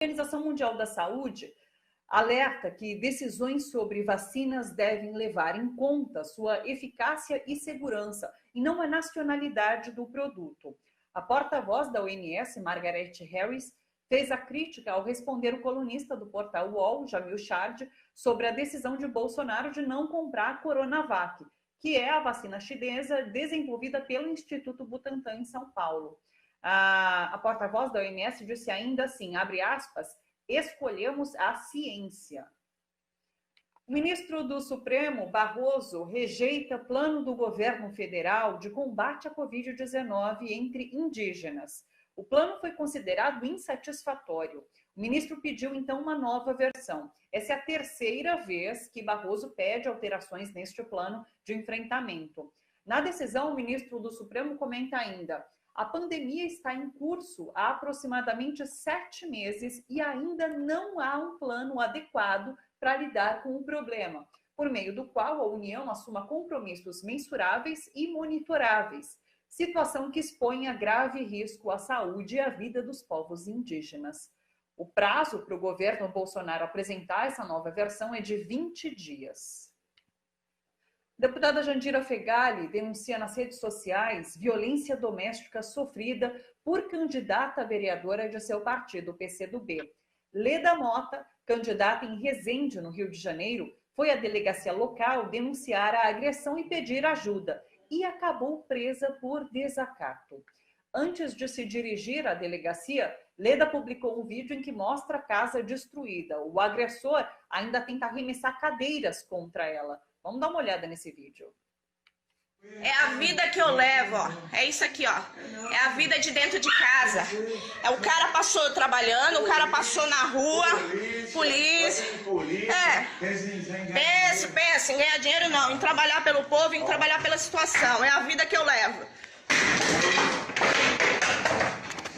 Organização Mundial da Saúde alerta que decisões sobre vacinas devem levar em conta sua eficácia e segurança, e não a nacionalidade do produto. A porta-voz da OMS, Margaret Harris, fez a crítica ao responder o colunista do portal UOL, Jamil Chard, sobre a decisão de Bolsonaro de não comprar a Coronavac, que é a vacina chinesa desenvolvida pelo Instituto Butantan em São Paulo. A porta-voz da OMS disse ainda assim, abre aspas, escolhemos a ciência. O ministro do Supremo, Barroso, rejeita plano do governo federal de combate à Covid-19 entre indígenas. O plano foi considerado insatisfatório. O ministro pediu, então, uma nova versão. Essa é a terceira vez que Barroso pede alterações neste plano de enfrentamento. Na decisão, o ministro do Supremo comenta ainda: a pandemia está em curso há aproximadamente 7 meses e ainda não há um plano adequado para lidar com o problema, por meio do qual a União assuma compromissos mensuráveis e monitoráveis, situação que expõe a grave risco à saúde e à vida dos povos indígenas. O prazo para o governo Bolsonaro apresentar essa nova versão é de 20 dias. A deputada Jandira Fegali denuncia nas redes sociais violência doméstica sofrida por candidata a vereadora de seu partido, o PCdoB. Leda Mota, candidata em Resende, no Rio de Janeiro, foi à delegacia local denunciar a agressão e pedir ajuda, e acabou presa por desacato. Antes de se dirigir à delegacia, Leda publicou um vídeo em que mostra a casa destruída. O agressor ainda tenta arremessar cadeiras contra ela. Vamos dar uma olhada nesse vídeo. É a vida que eu levo, ó. É isso aqui, ó. É a vida de dentro de casa. É, o cara passou trabalhando, o cara passou na rua, polícia. Pensa em ganhar dinheiro não, em trabalhar pelo povo, em trabalhar pela situação. É a vida que eu levo.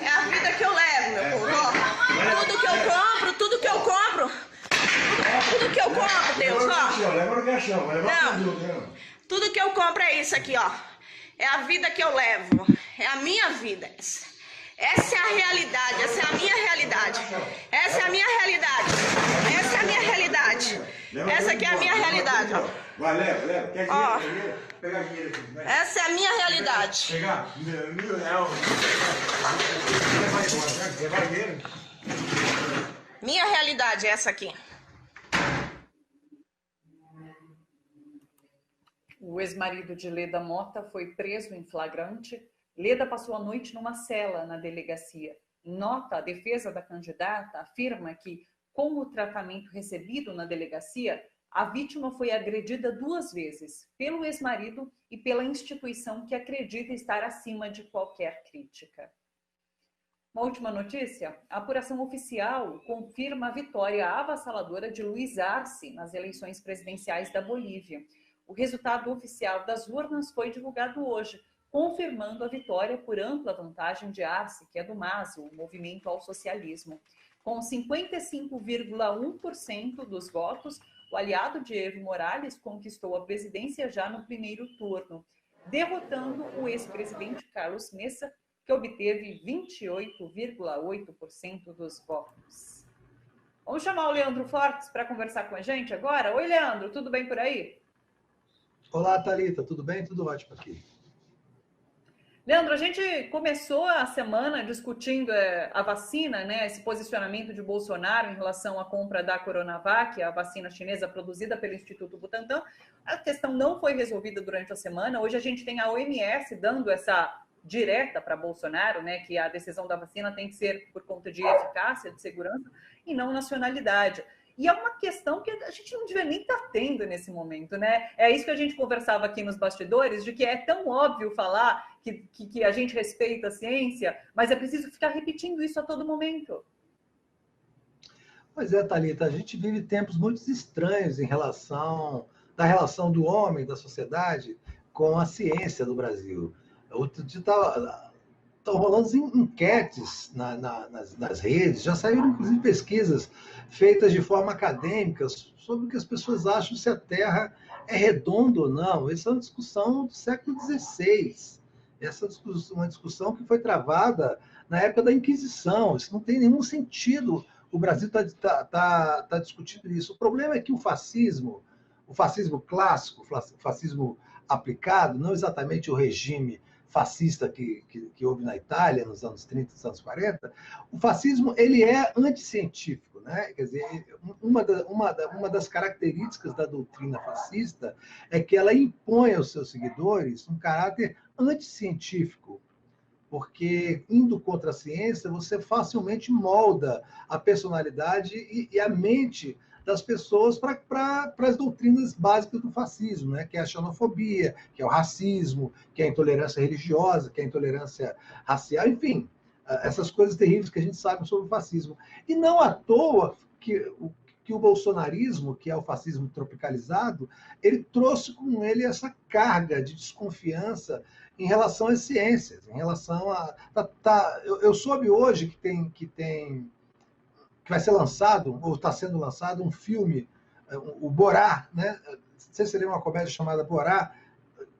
É a vida que eu levo, meu povo, ó. Tudo que eu compro, Deus, ó. Não. Tudo que eu compro é isso aqui, ó. É a vida que eu levo. É a minha vida. Essa é a realidade. Essa é a minha realidade. Essa é a minha realidade. Essa é a minha realidade. Essa aqui é a minha realidade, ó. Vai, leva. Quer dinheiro? Pega dinheiro aqui. Essa é a minha realidade. Pegar? Levar dinheiro? Minha realidade é essa aqui. O ex-marido de Leda Mota foi preso em flagrante. Leda passou a noite numa cela na delegacia. Em nota, a defesa da candidata afirma que, com o tratamento recebido na delegacia, a vítima foi agredida 2 vezes, pelo ex-marido e pela instituição que acredita estar acima de qualquer crítica. Uma última notícia: a apuração oficial confirma a vitória avassaladora de Luiz Arce nas eleições presidenciais da Bolívia. O resultado oficial das urnas foi divulgado hoje, confirmando a vitória por ampla vantagem de Arce, que é do MAS, o Movimento ao Socialismo. Com 55,1% dos votos, o aliado de Evo Morales conquistou a presidência já no primeiro turno, derrotando o ex-presidente Carlos Mesa, que obteve 28,8% dos votos. Vamos chamar o Leandro Fortes para conversar com a gente agora? Oi, Leandro, tudo bem por aí? Olá, Thalita, tudo bem? Tudo ótimo aqui. Leandro, a gente começou a semana discutindo a vacina, né, esse posicionamento de Bolsonaro em relação à compra da Coronavac, a vacina chinesa produzida pelo Instituto Butantan. A questão não foi resolvida durante a semana. Hoje a gente tem a OMS dando essa direta para Bolsonaro, né, que a decisão da vacina tem que ser por conta de eficácia, de segurança e não nacionalidade. E é uma questão que a gente não devia nem estar tendo nesse momento, né? É isso que a gente conversava aqui nos bastidores, de que é tão óbvio falar que a gente respeita a ciência, mas é preciso ficar repetindo isso a todo momento. Pois é, Thalita, a gente vive tempos muito estranhos da relação do homem, da sociedade, com a ciência do Brasil. Outro dia estão rolando enquetes nas redes, já saíram, inclusive, pesquisas feitas de forma acadêmica sobre o que as pessoas acham se a Terra é redonda ou não. Essa é uma discussão do século XVI. Essa é uma discussão que foi travada na época da Inquisição. Isso não tem nenhum sentido o Brasil tá discutindo isso. O problema é que o fascismo clássico, o fascismo aplicado, não exatamente o regime fascista que houve na Itália nos anos 30, nos anos 40, o fascismo ele é anticientífico, né? Quer dizer, uma das características da doutrina fascista é que ela impõe aos seus seguidores um caráter anticientífico, porque indo contra a ciência, você facilmente molda a personalidade e a mente das pessoas para as doutrinas básicas do fascismo, né? Que é a xenofobia, que é o racismo, que é a intolerância religiosa, que é a intolerância racial, enfim, essas coisas terríveis que a gente sabe sobre o fascismo. E não à toa que o bolsonarismo, que é o fascismo tropicalizado, ele trouxe com ele essa carga de desconfiança em relação às ciências, em relação a... eu soube hoje que vai ser lançado, ou está sendo lançado, um filme, o Borá, né? Não sei se ele é uma comédia chamada Borá,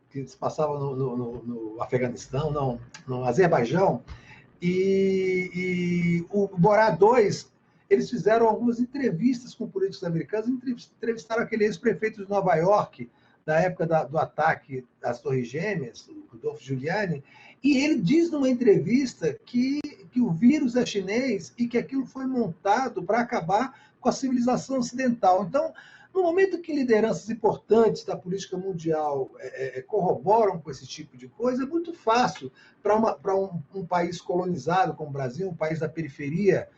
que se passava no Afeganistão, não, no Azerbaijão, e o Borá 2, eles fizeram algumas entrevistas com políticos americanos, entrevistaram aquele ex-prefeito de Nova York, da época do ataque às Torres Gêmeas, o Rudolph Giuliani, e ele diz numa entrevista que o vírus é chinês e que aquilo foi montado para acabar com a civilização ocidental. Então, no momento que lideranças importantes da política mundial corroboram com esse tipo de coisa, é muito fácil para um país colonizado como o Brasil, um país da periferia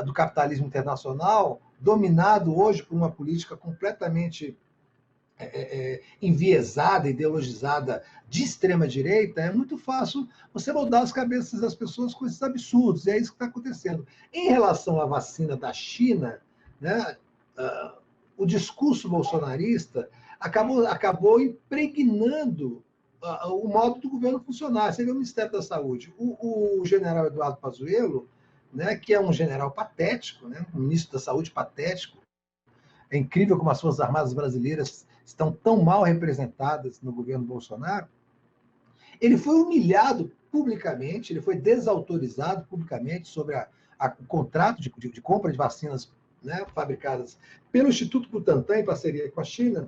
do capitalismo internacional, dominado hoje por uma política completamente enviesada, ideologizada de extrema-direita, é muito fácil você moldar as cabeças das pessoas com esses absurdos. E é isso que está acontecendo. Em relação à vacina da China, né, o discurso bolsonarista acabou impregnando o modo do governo funcionar. Você vê o Ministério da Saúde. O general Eduardo Pazuello, né, que é um general patético, né, um ministro da Saúde patético. É incrível como as Forças Armadas brasileiras estão tão mal representadas no governo Bolsonaro. Ele foi humilhado publicamente, ele foi desautorizado publicamente sobre o contrato de compra de vacinas, né, fabricadas pelo Instituto Butantan em parceria com a China.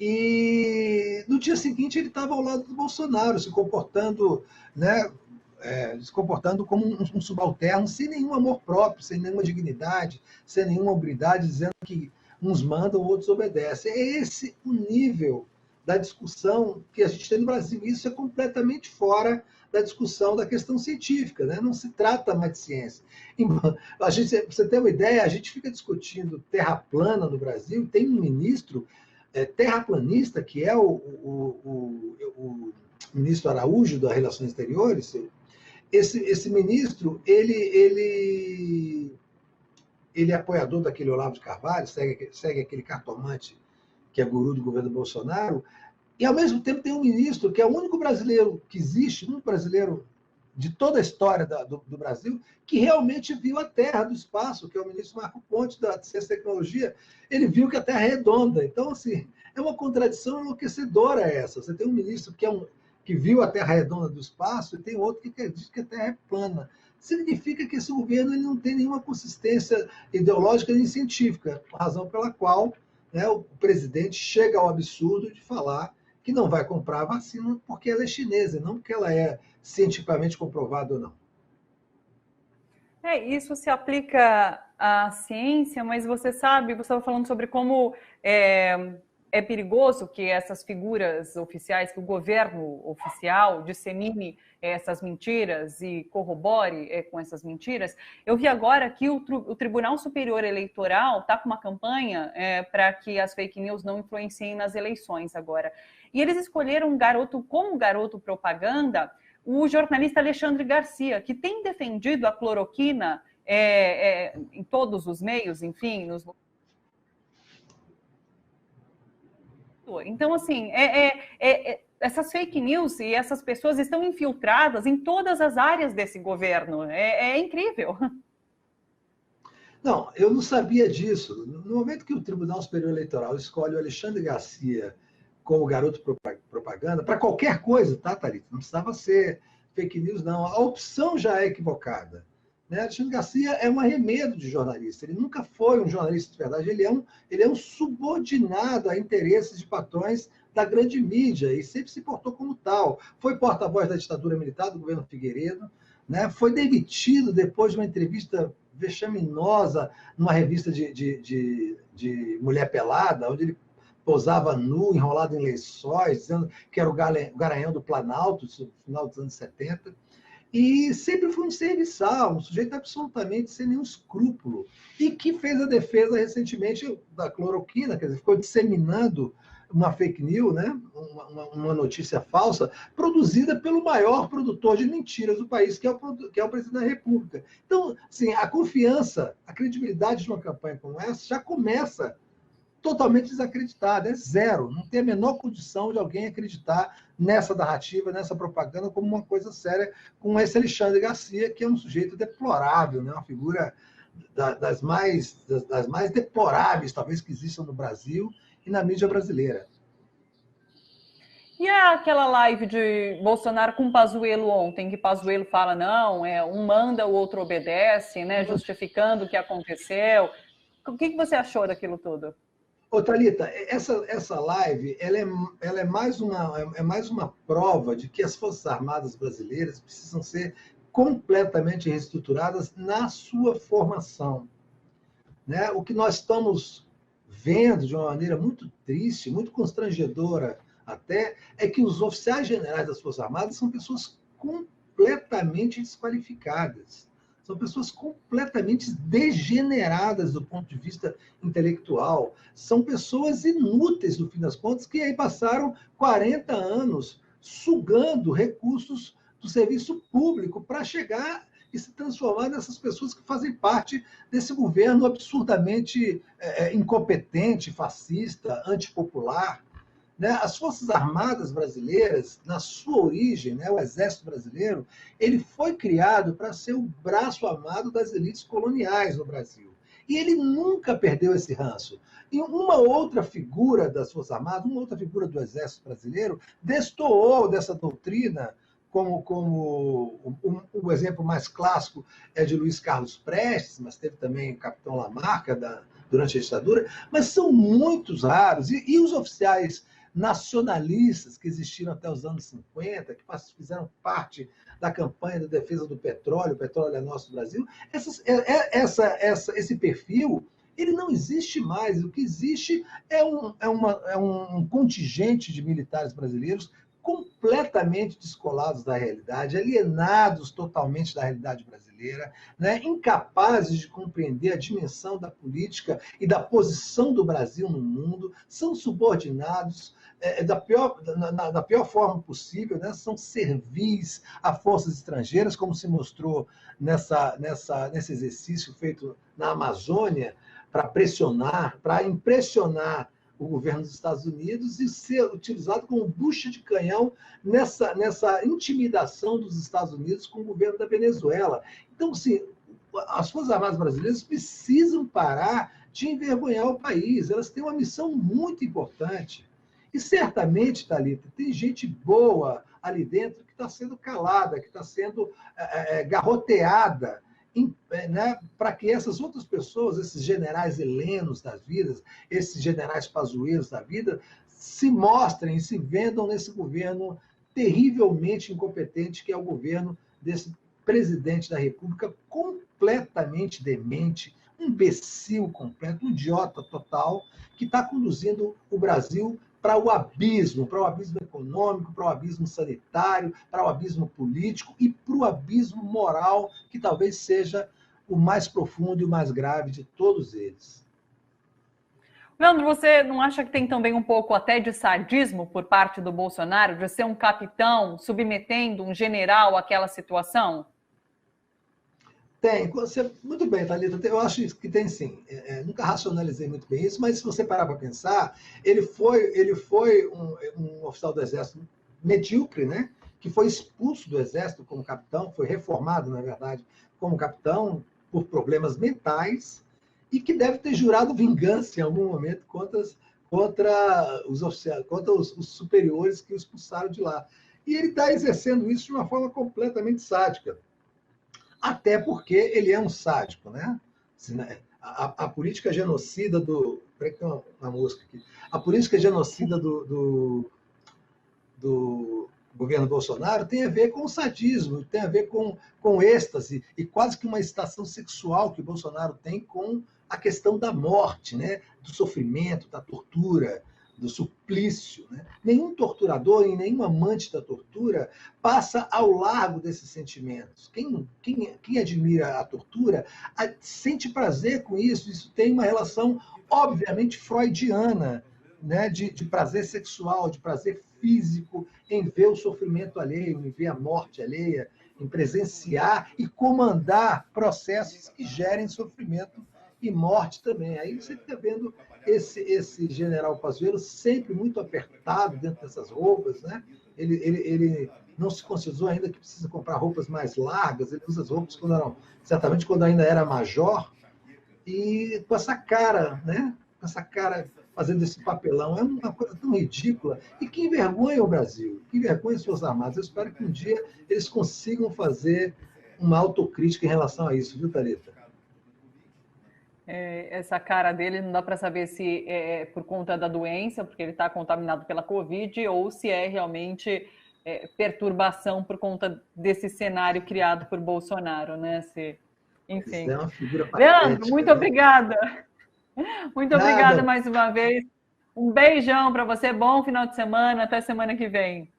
E no dia seguinte ele estava ao lado do Bolsonaro, se comportando, né, como um subalterno, sem nenhum amor próprio, sem nenhuma dignidade, sem nenhuma hombridade, dizendo que uns mandam, outros obedecem. É esse o nível da discussão que a gente tem no Brasil. Isso é completamente fora da discussão da questão científica, né? Não se trata mais de ciência. Pra você ter uma ideia, a gente fica discutindo terra plana no Brasil, tem um ministro terraplanista, que é o ministro Araújo, das Relações Exteriores. Esse ministro, ele é apoiador daquele Olavo de Carvalho, segue aquele cartomante que é guru do governo Bolsonaro, e ao mesmo tempo tem um ministro que é o único brasileiro que existe, um brasileiro de toda a história do Brasil, que realmente viu a Terra do espaço, que é o ministro Marco Pontes, da Ciência e Tecnologia. Ele viu que a Terra é redonda. Então, assim, é uma contradição enlouquecedora essa. Você tem um ministro que viu a Terra redonda do espaço e tem outro que diz que a Terra é plana. Significa que esse governo ele não tem nenhuma consistência ideológica nem científica, razão pela qual, né, o presidente chega ao absurdo de falar que não vai comprar a vacina porque ela é chinesa, não porque ela é cientificamente comprovada ou não. Isso se aplica à ciência, mas você estava falando sobre como é perigoso que essas figuras oficiais, que o governo oficial dissemine essas mentiras e corrobore com essas mentiras. Eu vi agora que o Tribunal Superior Eleitoral está com uma campanha para que as fake news não influenciem nas eleições agora. E eles escolheram como garoto propaganda o jornalista Alexandre Garcia, que tem defendido a cloroquina em todos os meios, enfim, Então, assim, essas fake news e essas pessoas estão infiltradas em todas as áreas desse governo. É incrível. Não, eu não sabia disso. No momento que o Tribunal Superior Eleitoral escolhe o Alexandre Garcia como garoto propaganda, para qualquer coisa, tá, Thalita? Não precisava ser fake news, não. A opção já é equivocada. Né? Alexandre Garcia é um arremedo de jornalista. Ele nunca foi um jornalista de verdade. Ele é um subordinado a interesses de patrões da grande mídia e sempre se portou como tal. Foi porta-voz da ditadura militar do governo Figueiredo, né? Foi demitido depois de uma entrevista vexaminosa numa revista de mulher pelada, onde ele posava nu, enrolado em lençóis, dizendo que era o garanhão do Planalto, no final dos anos 70. E sempre foi um serviçal, um sujeito absolutamente sem nenhum escrúpulo, e que fez a defesa recentemente da cloroquina, quer dizer, ficou disseminando uma fake news, né? Uma notícia falsa, produzida pelo maior produtor de mentiras do país, que é o presidente da República. Então, assim, a confiança, a credibilidade de uma campanha como essa já começa totalmente desacreditada, é zero. Não tem a menor condição de alguém acreditar nessa narrativa, nessa propaganda, como uma coisa séria, com esse Alexandre Garcia, que é um sujeito deplorável, né? Uma figura das mais deploráveis, talvez, que existam no Brasil e na mídia brasileira. E aquela live de Bolsonaro com Pazuello ontem, que Pazuello fala, não, um manda, o outro obedece, né? Justificando o que aconteceu. O que você achou daquilo tudo? Ô, Thalita, essa live ela é mais uma prova de que as Forças Armadas brasileiras precisam ser completamente reestruturadas na sua formação. Né? O que nós estamos vendo de uma maneira muito triste, muito constrangedora até, é que os oficiais generais das Forças Armadas são pessoas completamente desqualificadas. São pessoas completamente degeneradas do ponto de vista intelectual. São pessoas inúteis, no fim das contas, que aí passaram 40 anos sugando recursos do serviço público para chegar e se transformar nessas pessoas que fazem parte desse governo absurdamente incompetente, fascista, antipopular. Né? As Forças Armadas brasileiras, na sua origem, né, o Exército Brasileiro, ele foi criado para ser o braço armado das elites coloniais no Brasil. E ele nunca perdeu esse ranço. E uma outra figura das Forças Armadas, uma outra figura do Exército Brasileiro, destoou dessa doutrina, como o exemplo mais clássico é de Luiz Carlos Prestes, mas teve também o capitão Lamarca durante a ditadura, mas são muitos raros. E os oficiais nacionalistas que existiram até os anos 50, que fizeram parte da campanha de defesa do petróleo, o petróleo é nosso Brasil, esse perfil, ele não existe mais. O que existe é um contingente de militares brasileiros completamente descolados da realidade, alienados totalmente da realidade brasileira, né? Incapazes de compreender a dimensão da política e da posição do Brasil no mundo, são subordinados da pior forma possível, né? São servis a forças estrangeiras, como se mostrou nesse exercício feito na Amazônia, para impressionar o governo dos Estados Unidos e ser utilizado como bucha de canhão nessa intimidação dos Estados Unidos com o governo da Venezuela. Então, assim, as Forças Armadas brasileiras precisam parar de envergonhar o país. Elas têm uma missão muito importante. E certamente, Thalita, tem gente boa ali dentro que está sendo calada, que está sendo garroteada, né, para que essas outras pessoas, esses generais helenos das vidas, esses generais pazuellos da vida, se mostrem e se vendam nesse governo terrivelmente incompetente, que é o governo desse presidente da República completamente demente, um imbecil completo, um idiota total, que está conduzindo o Brasil para o abismo econômico, para o abismo sanitário, para o abismo político e para o abismo moral, que talvez seja o mais profundo e o mais grave de todos eles. Leandro, você não acha que tem também um pouco até de sadismo por parte do Bolsonaro, de ser um capitão submetendo um general àquela situação? Tem. Muito bem, Thalita, eu acho que tem sim. Nunca racionalizei muito bem isso, mas se você parar para pensar, ele foi um oficial do Exército medíocre, né? Que foi expulso do Exército como capitão, foi reformado, na verdade, como capitão por problemas mentais e que deve ter jurado vingança em algum momento contra os oficiais, contra os superiores que o expulsaram de lá. E ele está exercendo isso de uma forma completamente sádica. Até porque ele é um sádico, né? A política genocida do... Peraí que tem uma música aqui. A política genocida do governo Bolsonaro tem a ver com o sadismo, tem a ver com êxtase e quase que uma excitação sexual que Bolsonaro tem com a questão da morte, né? Do sofrimento, da tortura, do suplício. Né? Nenhum torturador e nenhum amante da tortura passa ao largo desses sentimentos. Quem admira a tortura sente prazer com isso. Isso tem uma relação, obviamente, freudiana, né? De prazer sexual, de prazer físico, em ver o sofrimento alheio, em ver a morte alheia, em presenciar e comandar processos que gerem sofrimento e morte também. Aí você fica vendo esse general Pazuello sempre muito apertado dentro dessas roupas, né? Ele não se conscientizou ainda que precisa comprar roupas mais largas, ele usa as roupas certamente quando ainda era major, e com essa cara, né? Com essa cara fazendo esse papelão. É uma coisa tão ridícula e que envergonha o Brasil, que envergonha as Forças Armadas. Eu espero que um dia eles consigam fazer uma autocrítica em relação a isso, viu, Thalita? Essa cara dele não dá para saber se é por conta da doença, porque ele está contaminado pela Covid, ou se é realmente perturbação por conta desse cenário criado por Bolsonaro, né? Enfim. É uma figura patética, Leandro, muito obrigada. Muito obrigada mais uma vez. Um beijão para você, bom final de semana, até semana que vem.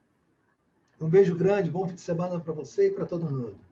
Um beijo grande, bom fim de semana para você e para todo mundo.